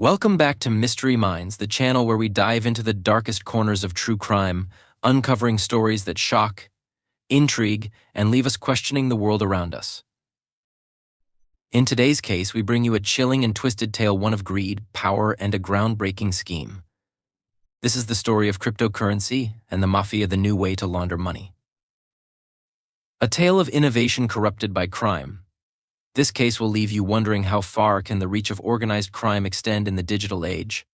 Welcome back to Mystery Minds, the channel where we dive into the darkest corners of true crime, uncovering stories that shock, intrigue, and leave us questioning the world around us. In today's case, we bring you a chilling and twisted tale, one of greed, power, and a groundbreaking scheme. This is the story of cryptocurrency and the Mafia, the new way to launder money. A tale of innovation corrupted by crime. This case will leave you wondering, how far can the reach of organized crime extend in the digital age?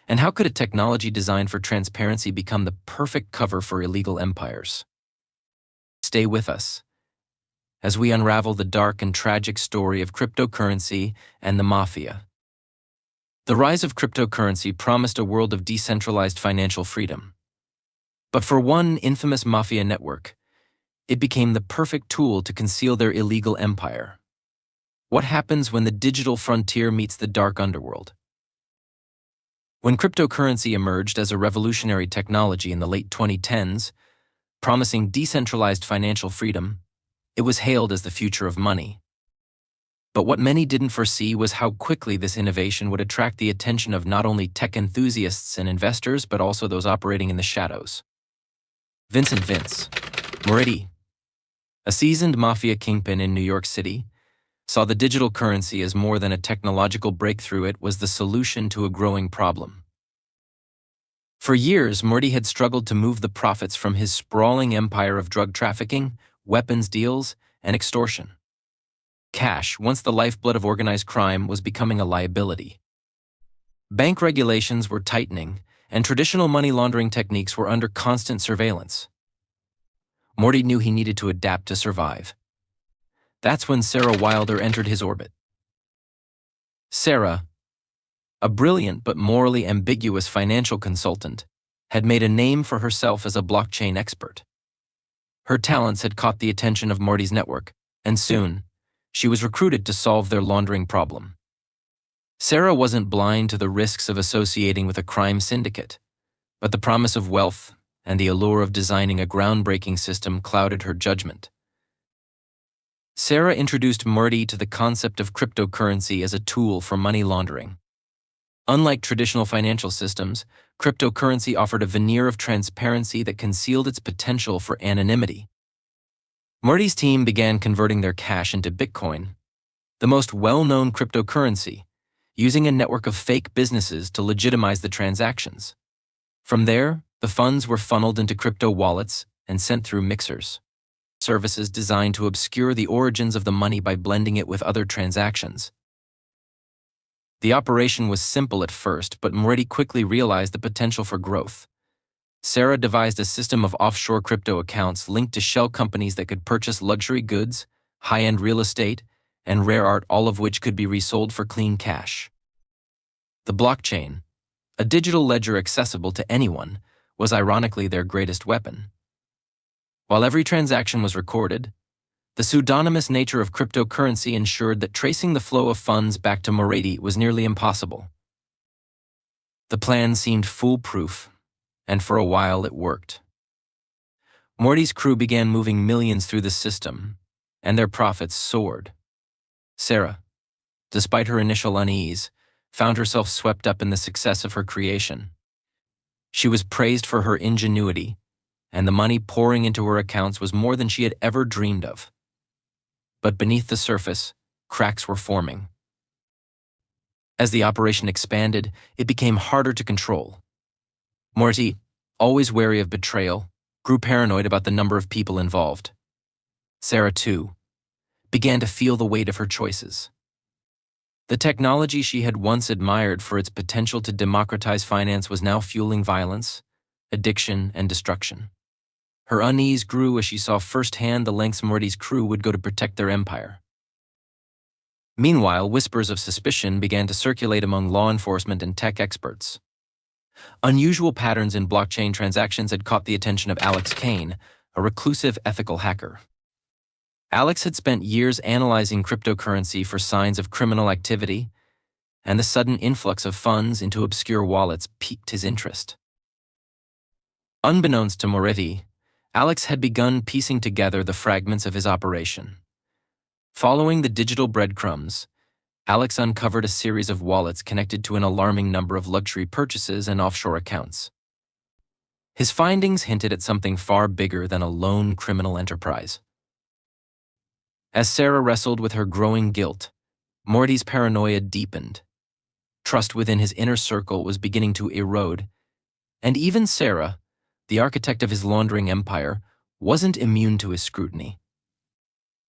And how could a technology designed for transparency become the perfect cover for illegal empires? Stay with us as we unravel the dark and tragic story of cryptocurrency and the Mafia. The rise of cryptocurrency promised a world of decentralized financial freedom. But for one infamous Mafia network, it became the perfect tool to conceal their illegal empire. What happens when the digital frontier meets the dark underworld? When cryptocurrency emerged as a revolutionary technology in the late 2010s, promising decentralized financial freedom, it was hailed as the future of money. But what many didn't foresee was how quickly this innovation would attract the attention of not only tech enthusiasts and investors, but also those operating in the shadows. Vince Moretti, a seasoned Mafia kingpin in New York City, saw the digital currency as more than a technological breakthrough. It was the solution to a growing problem. For years, Moretti had struggled to move the profits from his sprawling empire of drug trafficking, weapons deals, and extortion. Cash, once the lifeblood of organized crime, was becoming a liability. Bank regulations were tightening, and traditional money laundering techniques were under constant surveillance. Morty knew he needed to adapt to survive. That's when Sarah Wilder entered his orbit. Sarah, a brilliant but morally ambiguous financial consultant, had made a name for herself as a blockchain expert. Her talents had caught the attention of Morty's network, and soon, she was recruited to solve their laundering problem. Sarah wasn't blind to the risks of associating with a crime syndicate, but the promise of wealth and the allure of designing a groundbreaking system clouded her judgment. Sarah introduced Morty to the concept of cryptocurrency as a tool for money laundering. Unlike traditional financial systems, cryptocurrency offered a veneer of transparency that concealed its potential for anonymity. Morty's team began converting their cash into Bitcoin, the most well-known cryptocurrency, using a network of fake businesses to legitimize the transactions. From there, the funds were funneled into crypto wallets and sent through mixers, services designed to obscure the origins of the money by blending it with other transactions. The operation was simple at first, but Moretti quickly realized the potential for growth. Sarah devised a system of offshore crypto accounts linked to shell companies that could purchase luxury goods, high-end real estate, and rare art, all of which could be resold for clean cash. The blockchain, a digital ledger accessible to anyone, was ironically their greatest weapon. While every transaction was recorded, the pseudonymous nature of cryptocurrency ensured that tracing the flow of funds back to Moretti was nearly impossible. The plan seemed foolproof, and for a while it worked. Morty's crew began moving millions through the system, and their profits soared. Sarah, despite her initial unease, found herself swept up in the success of her creation. She was praised for her ingenuity, and the money pouring into her accounts was more than she had ever dreamed of. But beneath the surface, cracks were forming. As the operation expanded, it became harder to control. Morty, always wary of betrayal, grew paranoid about the number of people involved. Sarah, too, began to feel the weight of her choices. The technology she had once admired for its potential to democratize finance was now fueling violence, addiction, and destruction. Her unease grew as she saw firsthand the lengths Morty's crew would go to protect their empire. Meanwhile, whispers of suspicion began to circulate among law enforcement and tech experts. Unusual patterns in blockchain transactions had caught the attention of Alex Kane, a reclusive ethical hacker. Alex had spent years analyzing cryptocurrency for signs of criminal activity, and the sudden influx of funds into obscure wallets piqued his interest. Unbeknownst to Moretti, Alex had begun piecing together the fragments of his operation. Following the digital breadcrumbs, Alex uncovered a series of wallets connected to an alarming number of luxury purchases and offshore accounts. His findings hinted at something far bigger than a lone criminal enterprise. As Sarah wrestled with her growing guilt, Morty's paranoia deepened. Trust within his inner circle was beginning to erode, and even Sarah, the architect of his laundering empire, wasn't immune to his scrutiny.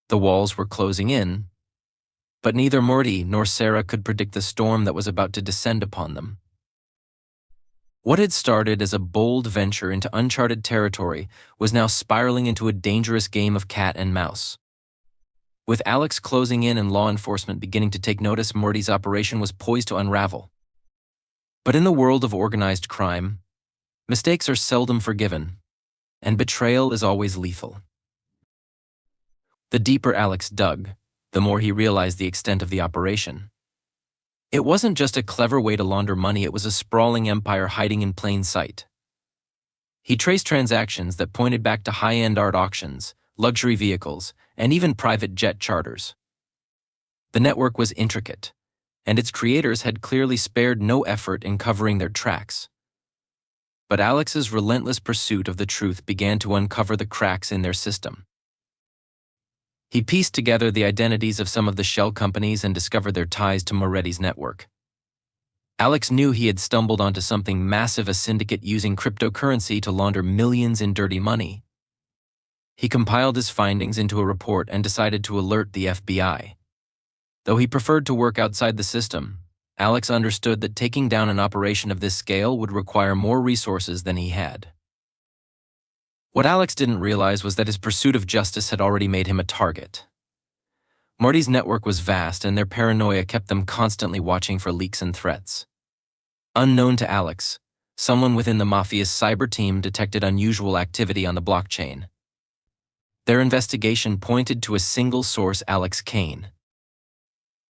The walls were closing in, but neither Morty nor Sarah could predict the storm that was about to descend upon them. What had started as a bold venture into uncharted territory was now spiraling into a dangerous game of cat and mouse. With Alex closing in and law enforcement beginning to take notice, Morty's operation was poised to unravel. But in the world of organized crime, mistakes are seldom forgiven, and betrayal is always lethal. The deeper Alex dug, the more he realized the extent of the operation. It wasn't just a clever way to launder money, it was a sprawling empire hiding in plain sight. He traced transactions that pointed back to high-end art auctions, luxury vehicles, and even private jet charters. The network was intricate, and its creators had clearly spared no effort in covering their tracks. But Alex's relentless pursuit of the truth began to uncover the cracks in their system. He pieced together the identities of some of the shell companies and discovered their ties to Moretti's network. Alex knew he had stumbled onto something massive, a syndicate using cryptocurrency to launder millions in dirty money. He compiled his findings into a report and decided to alert the FBI. Though he preferred to work outside the system, Alex understood that taking down an operation of this scale would require more resources than he had. What Alex didn't realize was that his pursuit of justice had already made him a target. Morty's network was vast, and their paranoia kept them constantly watching for leaks and threats. Unknown to Alex, someone within the Mafia's cyber team detected unusual activity on the blockchain. Their investigation pointed to a single source, Alex Kane.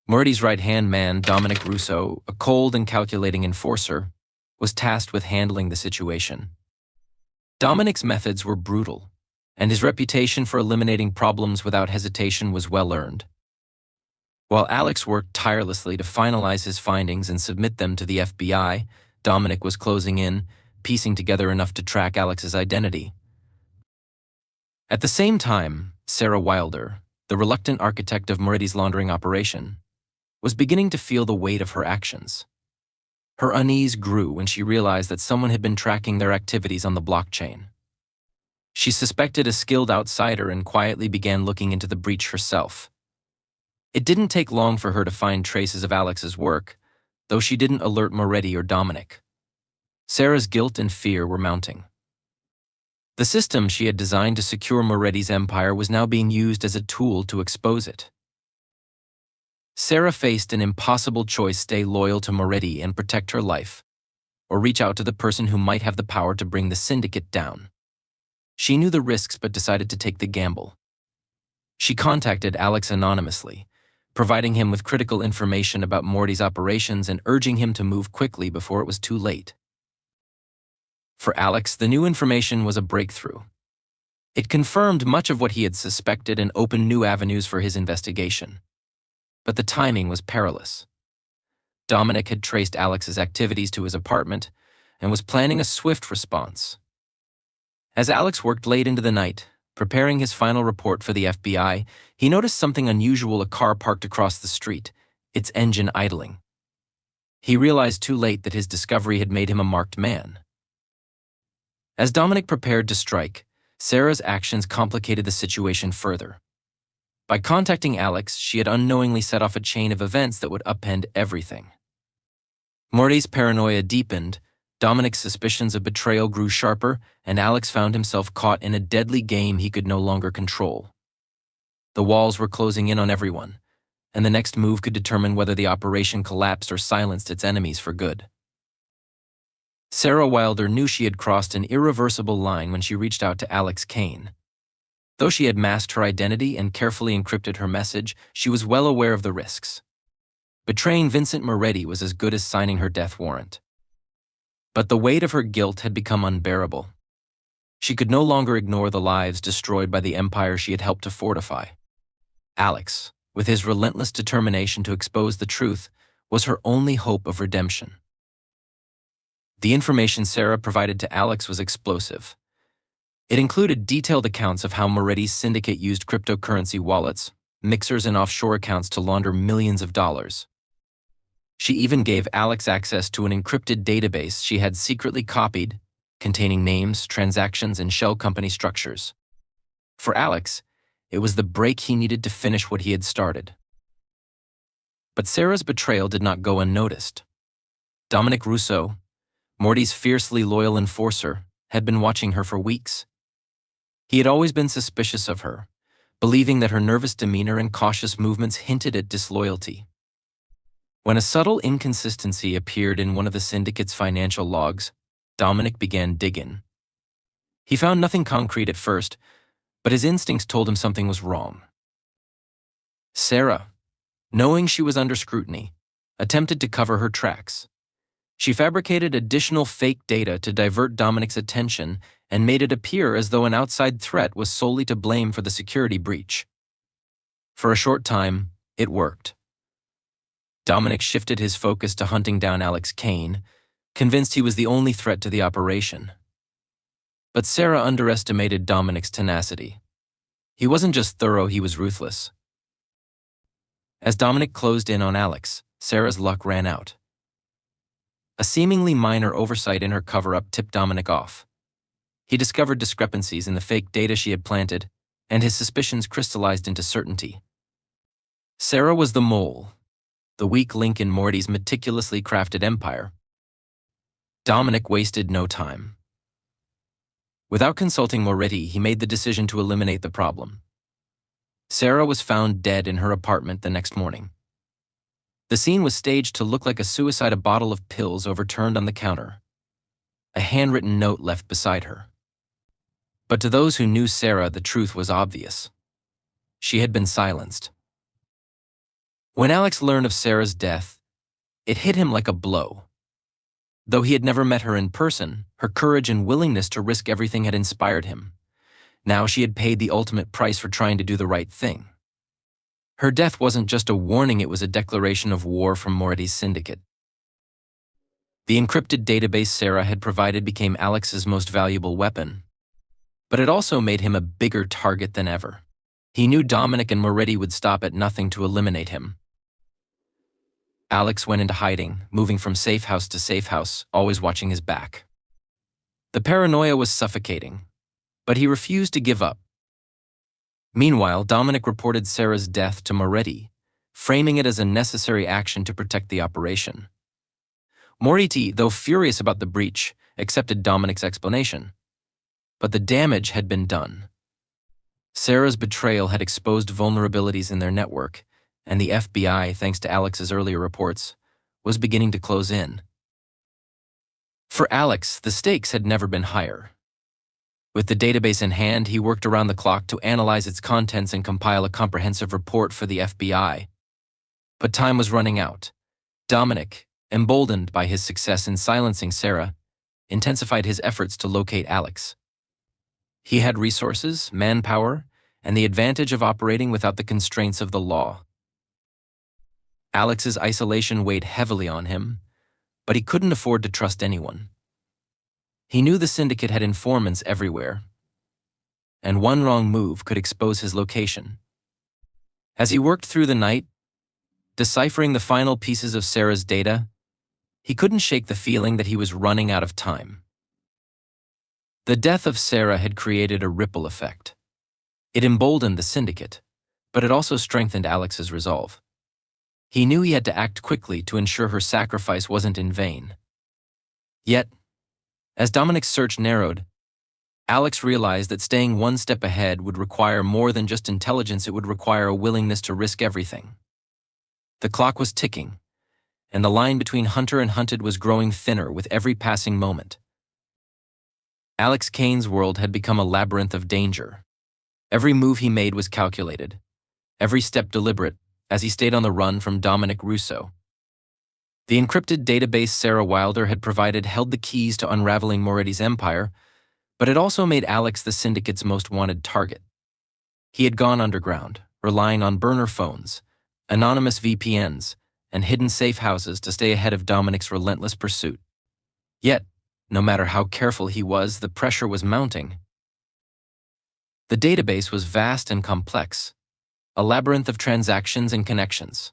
Morty's right-hand man, Dominic Russo, a cold and calculating enforcer, was tasked with handling the situation. Dominic's methods were brutal, and his reputation for eliminating problems without hesitation was well earned. While Alex worked tirelessly to finalize his findings and submit them to the FBI, Dominic was closing in, piecing together enough to track Alex's identity. At the same time, Sarah Wilder, the reluctant architect of Moretti's laundering operation, was beginning to feel the weight of her actions. Her unease grew when she realized that someone had been tracking their activities on the blockchain. She suspected a skilled outsider and quietly began looking into the breach herself. It didn't take long for her to find traces of Alex's work, though she didn't alert Moretti or Dominic. Sarah's guilt and fear were mounting. The system she had designed to secure Moretti's empire was now being used as a tool to expose it. Sarah faced an impossible choice: stay loyal to Moretti and protect her life, or reach out to the person who might have the power to bring the syndicate down. She knew the risks but decided to take the gamble. She contacted Alex anonymously, providing him with critical information about Morty's operations and urging him to move quickly before it was too late. For Alex, the new information was a breakthrough. It confirmed much of what he had suspected and opened new avenues for his investigation. But the timing was perilous. Dominic had traced Alex's activities to his apartment and was planning a swift response. As Alex worked late into the night, preparing his final report for the FBI, he noticed something unusual: a car parked across the street, its engine idling. He realized too late that his discovery had made him a marked man. As Dominic prepared to strike, Sarah's actions complicated the situation further. By contacting Alex, she had unknowingly set off a chain of events that would upend everything. Morty's paranoia deepened, Dominic's suspicions of betrayal grew sharper, and Alex found himself caught in a deadly game he could no longer control. The walls were closing in on everyone, and the next move could determine whether the operation collapsed or silenced its enemies for good. Sarah Wilder knew she had crossed an irreversible line when she reached out to Alex Kane. Though she had masked her identity and carefully encrypted her message, she was well aware of the risks. Betraying Vincent Moretti was as good as signing her death warrant. But the weight of her guilt had become unbearable. She could no longer ignore the lives destroyed by the empire she had helped to fortify. Alex, with his relentless determination to expose the truth, was her only hope of redemption. The information Sarah provided to Alex was explosive. It included detailed accounts of how Moretti's syndicate used cryptocurrency wallets, mixers, and offshore accounts to launder millions of dollars. She even gave Alex access to an encrypted database she had secretly copied, containing names, transactions, and shell company structures. For Alex, it was the break he needed to finish what he had started. But Sarah's betrayal did not go unnoticed. Dominic Rousseau, Morty's fiercely loyal enforcer, had been watching her for weeks. He had always been suspicious of her, believing that her nervous demeanor and cautious movements hinted at disloyalty. When a subtle inconsistency appeared in one of the syndicate's financial logs, Dominic began digging. He found nothing concrete at first, but his instincts told him something was wrong. Sarah, knowing she was under scrutiny, attempted to cover her tracks. She fabricated additional fake data to divert Dominic's attention and made it appear as though an outside threat was solely to blame for the security breach. For a short time, it worked. Dominic shifted his focus to hunting down Alex Kane, convinced he was the only threat to the operation. But Sarah underestimated Dominic's tenacity. He wasn't just thorough, he was ruthless. As Dominic closed in on Alex, Sarah's luck ran out. A seemingly minor oversight in her cover-up tipped Dominic off. He discovered discrepancies in the fake data she had planted, and his suspicions crystallized into certainty. Sarah was the mole, the weak link in Morty's meticulously crafted empire. Dominic wasted no time. Without consulting Moretti, he made the decision to eliminate the problem. Sarah was found dead in her apartment the next morning. The scene was staged to look like a suicide, a bottle of pills overturned on the counter, a handwritten note left beside her. But to those who knew Sarah, the truth was obvious. She had been silenced. When Alex learned of Sarah's death, it hit him like a blow. Though he had never met her in person, her courage and willingness to risk everything had inspired him. Now she had paid the ultimate price for trying to do the right thing. Her death wasn't just a warning, it was a declaration of war from Moretti's syndicate. The encrypted database Sarah had provided became Alex's most valuable weapon, but it also made him a bigger target than ever. He knew Dominic and Moretti would stop at nothing to eliminate him. Alex went into hiding, moving from safe house to safe house, always watching his back. The paranoia was suffocating, but he refused to give up. Meanwhile, Dominic reported Sarah's death to Moretti, framing it as a necessary action to protect the operation. Moretti, though furious about the breach, accepted Dominic's explanation. But the damage had been done. Sarah's betrayal had exposed vulnerabilities in their network, and the FBI, thanks to Alex's earlier reports, was beginning to close in. For Alex, the stakes had never been higher. With the database in hand, he worked around the clock to analyze its contents and compile a comprehensive report for the FBI. But time was running out. Dominic, emboldened by his success in silencing Sarah, intensified his efforts to locate Alex. He had resources, manpower, and the advantage of operating without the constraints of the law. Alex's isolation weighed heavily on him, but he couldn't afford to trust anyone. He knew the syndicate had informants everywhere, and one wrong move could expose his location. As he worked through the night, deciphering the final pieces of Sarah's data, he couldn't shake the feeling that he was running out of time. The death of Sarah had created a ripple effect. It emboldened the syndicate, but it also strengthened Alex's resolve. He knew he had to act quickly to ensure her sacrifice wasn't in vain. Yet, as Dominic's search narrowed, Alex realized that staying one step ahead would require more than just intelligence, it would require a willingness to risk everything. The clock was ticking, and the line between hunter and hunted was growing thinner with every passing moment. Alex Kane's world had become a labyrinth of danger. Every move he made was calculated, every step deliberate, as he stayed on the run from Dominic Rousseau. The encrypted database Sarah Wilder had provided held the keys to unraveling Moretti's empire, but it also made Alex the syndicate's most wanted target. He had gone underground, relying on burner phones, anonymous VPNs, and hidden safe houses to stay ahead of Dominic's relentless pursuit. Yet, no matter how careful he was, the pressure was mounting. The database was vast and complex, a labyrinth of transactions and connections.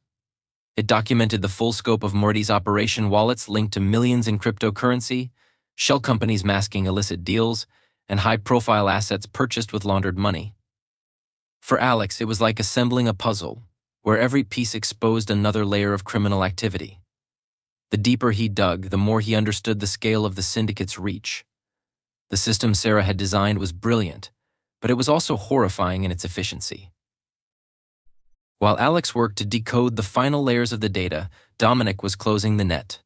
It documented the full scope of Morty's operation, wallets linked to millions in cryptocurrency, shell companies masking illicit deals, and high-profile assets purchased with laundered money. For Alex, it was like assembling a puzzle, where every piece exposed another layer of criminal activity. The deeper he dug, the more he understood the scale of the syndicate's reach. The system Sarah had designed was brilliant, but it was also horrifying in its efficiency. While Alex worked to decode the final layers of the data, Dominic was closing the net.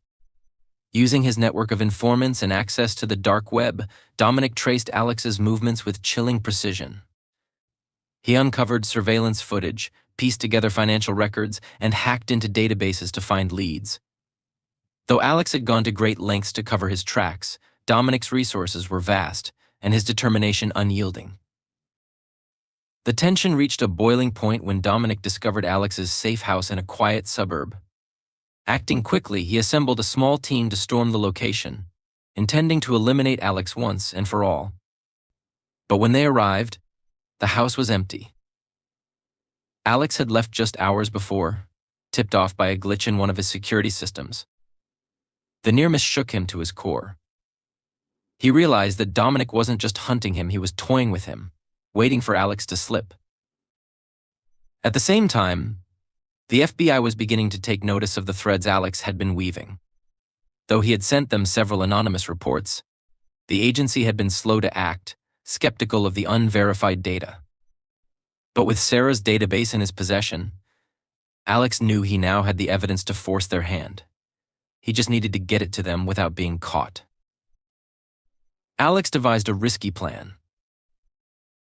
Using his network of informants and access to the dark web, Dominic traced Alex's movements with chilling precision. He uncovered surveillance footage, pieced together financial records, and hacked into databases to find leads. Though Alex had gone to great lengths to cover his tracks, Dominic's resources were vast, and his determination unyielding. The tension reached a boiling point when Dominic discovered Alex's safe house in a quiet suburb. Acting quickly, he assembled a small team to storm the location, intending to eliminate Alex once and for all. But when they arrived, the house was empty. Alex had left just hours before, tipped off by a glitch in one of his security systems. The near miss shook him to his core. He realized that Dominic wasn't just hunting him, he was toying with him, waiting for Alex to slip. At the same time, the FBI was beginning to take notice of the threads Alex had been weaving. Though he had sent them several anonymous reports, the agency had been slow to act, skeptical of the unverified data. But with Sarah's database in his possession, Alex knew he now had the evidence to force their hand. He just needed to get it to them without being caught. Alex devised a risky plan.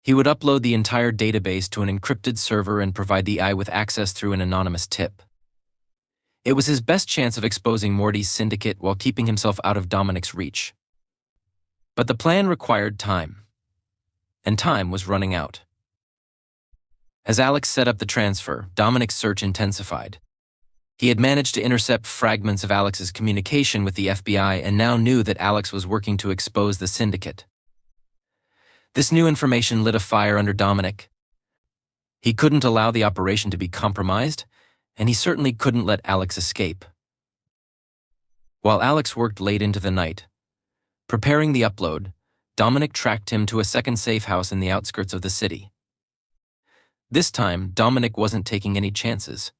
He would upload the entire database to an encrypted server and provide the AI with access through an anonymous tip. It was his best chance of exposing Morty's syndicate while keeping himself out of Dominic's reach. But the plan required time, and time was running out. As Alex set up the transfer, Dominic's search intensified. He had managed to intercept fragments of Alex's communication with the FBI and now knew that Alex was working to expose the syndicate. This new information lit a fire under Dominic. He couldn't allow the operation to be compromised, and he certainly couldn't let Alex escape. While Alex worked late into the night, preparing the upload, Dominic tracked him to a second safe house in the outskirts of the city. This time, Dominic wasn't taking any chances.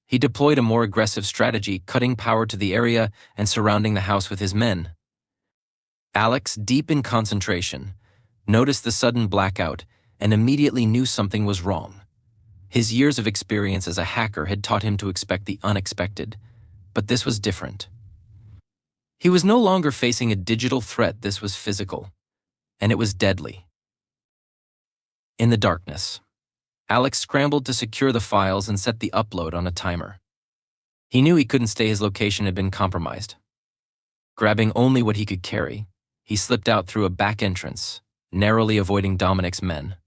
He deployed a more aggressive strategy, cutting power to the area and surrounding the house with his men. Alex, deep in concentration, noticed the sudden blackout and immediately knew something was wrong. His years of experience as a hacker had taught him to expect the unexpected, but this was different. He was no longer facing a digital threat, this was physical, and it was deadly. In the darkness, Alex scrambled to secure the files and set the upload on a timer. He knew he couldn't stay, his location had been compromised. Grabbing only what he could carry, he slipped out through a back entrance, narrowly avoiding Dominic's men.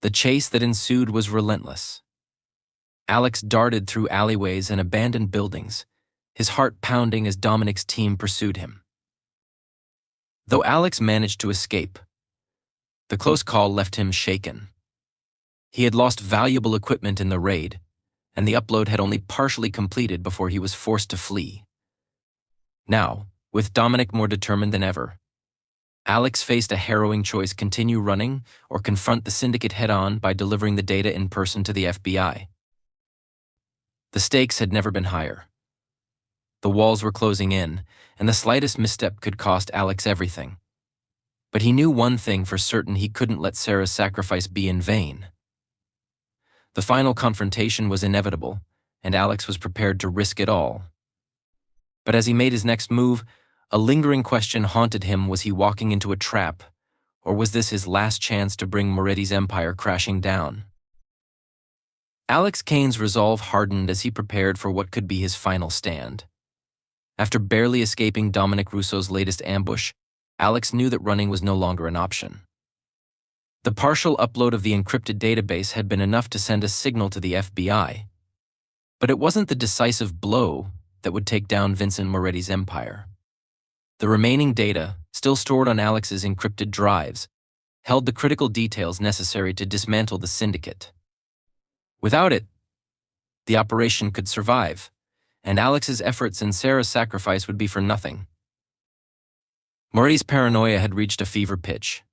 The chase that ensued was relentless. Alex darted through alleyways and abandoned buildings, his heart pounding as Dominic's team pursued him. Though Alex managed to escape, the close call left him shaken. He had lost valuable equipment in the raid, and the upload had only partially completed before he was forced to flee. Now, with Dominic more determined than ever, Alex faced a harrowing choice: continue running or confront the syndicate head-on by delivering the data in person to the FBI. The stakes had never been higher. The walls were closing in, and the slightest misstep could cost Alex everything. But he knew one thing for certain: he couldn't let Sarah's sacrifice be in vain. The final confrontation was inevitable, and Alex was prepared to risk it all. But as he made his next move, a lingering question haunted him: was he walking into a trap, or was this his last chance to bring Morty's empire crashing down? Alex Kane's resolve hardened as he prepared for what could be his final stand. After barely escaping Dominic Russo's latest ambush, Alex knew that running was no longer an option. The partial upload of the encrypted database had been enough to send a signal to the FBI. But it wasn't the decisive blow that would take down Vincent Moretti's empire. The remaining data, still stored on Alex's encrypted drives, held the critical details necessary to dismantle the syndicate. Without it, the operation could survive, and Alex's efforts and Sarah's sacrifice would be for nothing. Moretti's paranoia had reached a fever pitch.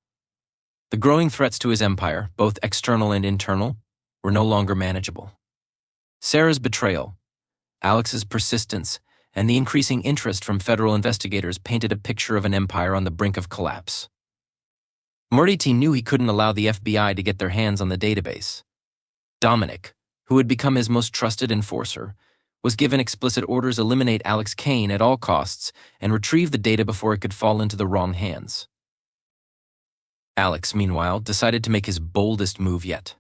The growing threats to his empire, both external and internal, were no longer manageable. Sarah's betrayal, Alex's persistence, and the increasing interest from federal investigators painted a picture of an empire on the brink of collapse. Moretti knew he couldn't allow the FBI to get their hands on the database. Dominic, who had become his most trusted enforcer, was given explicit orders to eliminate Alex Kane at all costs and retrieve the data before it could fall into the wrong hands. Alex, meanwhile, decided to make his boldest move yet.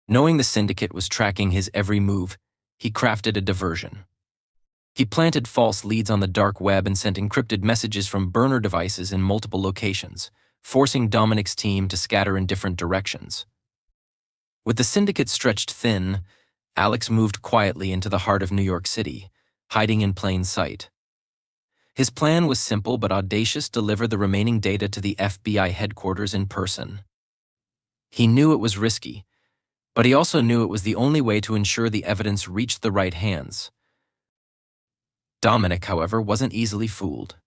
Knowing the syndicate was tracking his every move, he crafted a diversion. He planted false leads on the dark web and sent encrypted messages from burner devices in multiple locations, forcing Dominic's team to scatter in different directions. With the syndicate stretched thin, Alex moved quietly into the heart of New York City, hiding in plain sight. His plan was simple but audacious: deliver the remaining data to the FBI headquarters in person. He knew it was risky, but he also knew it was the only way to ensure the evidence reached the right hands. Dominic, however, wasn't easily fooled.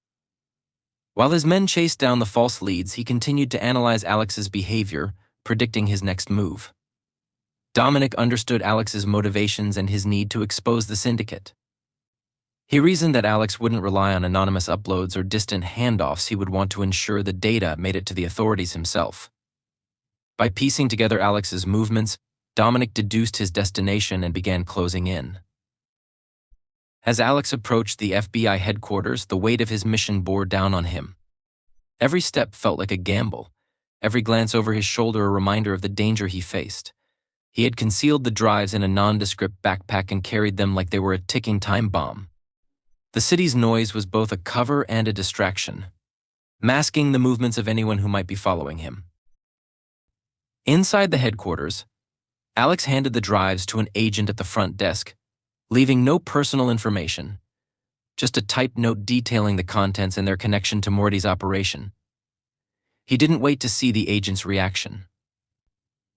While his men chased down the false leads, he continued to analyze Alex's behavior, predicting his next move. Dominic understood Alex's motivations and his need to expose the syndicate. He reasoned that Alex wouldn't rely on anonymous uploads or distant handoffs. He would want to ensure the data made it to the authorities himself. By piecing together Alex's movements, Dominic deduced his destination and began closing in. As Alex approached the FBI headquarters, the weight of his mission bore down on him. Every step felt like a gamble, every glance over his shoulder a reminder of the danger he faced. He had concealed the drives in a nondescript backpack and carried them like they were a ticking time bomb. The city's noise was both a cover and a distraction, masking the movements of anyone who might be following him. Inside the headquarters, Alex handed the drives to an agent at the front desk, leaving no personal information, just a typed note detailing the contents and their connection to Moretti's operation. He didn't wait to see the agent's reaction.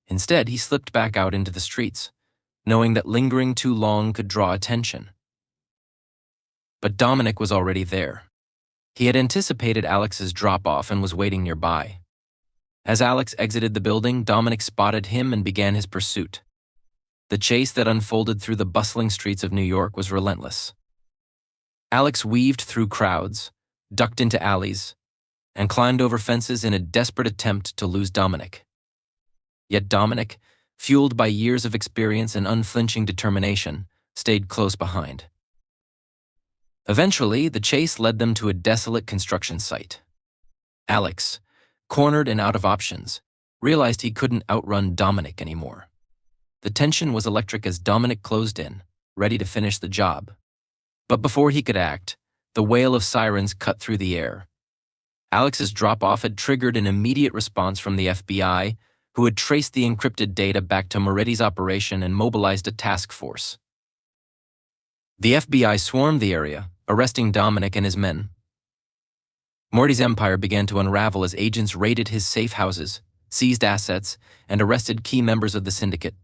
Instead, he slipped back out into the streets, knowing that lingering too long could draw attention. But Dominic was already there. He had anticipated Alex's drop-off and was waiting nearby. As Alex exited the building, Dominic spotted him and began his pursuit. The chase that unfolded through the bustling streets of New York was relentless. Alex weaved through crowds, ducked into alleys, and climbed over fences in a desperate attempt to lose Dominic. Yet Dominic, fueled by years of experience and unflinching determination, stayed close behind. Eventually, the chase led them to a desolate construction site. Alex, cornered and out of options, realized he couldn't outrun Dominic anymore. The tension was electric as Dominic closed in, ready to finish the job. But before he could act, the wail of sirens cut through the air. Alex's drop-off had triggered an immediate response from the FBI, who had traced the encrypted data back to Moretti's operation and mobilized a task force. The FBI swarmed the area, arresting Dominic and his men. Moretti's empire began to unravel as agents raided his safe houses, seized assets, and arrested key members of the syndicate.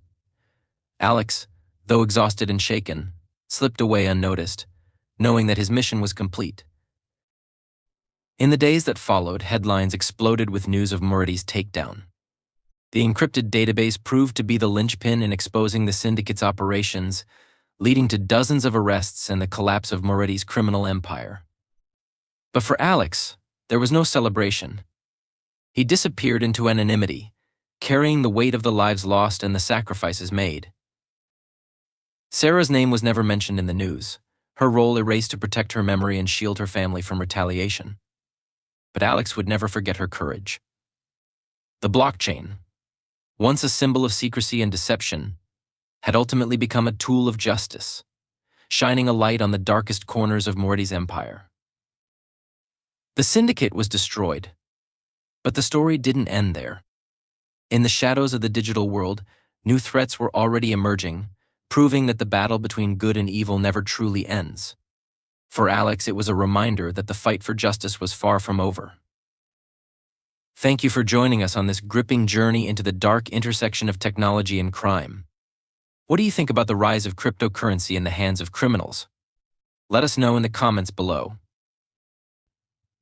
Alex, though exhausted and shaken, slipped away unnoticed, knowing that his mission was complete. In the days that followed, headlines exploded with news of Moretti's takedown. The encrypted database proved to be the linchpin in exposing the syndicate's operations, leading to dozens of arrests and the collapse of Moretti's criminal empire. But for Alex, there was no celebration. He disappeared into anonymity, carrying the weight of the lives lost and the sacrifices made. Sarah's name was never mentioned in the news, her role erased to protect her memory and shield her family from retaliation. But Alex would never forget her courage. The blockchain, once a symbol of secrecy and deception, had ultimately become a tool of justice, shining a light on the darkest corners of Moretti's empire. The syndicate was destroyed, but the story didn't end there. In the shadows of the digital world, new threats were already emerging, proving that the battle between good and evil never truly ends. For Alex, it was a reminder that the fight for justice was far from over. Thank you for joining us on this gripping journey into the dark intersection of technology and crime. What do you think about the rise of cryptocurrency in the hands of criminals? Let us know in the comments below.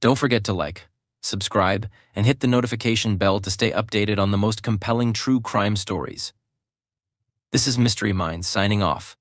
Don't forget to like, subscribe, and hit the notification bell to stay updated on the most compelling true crime stories. This is Mystery Minds signing off.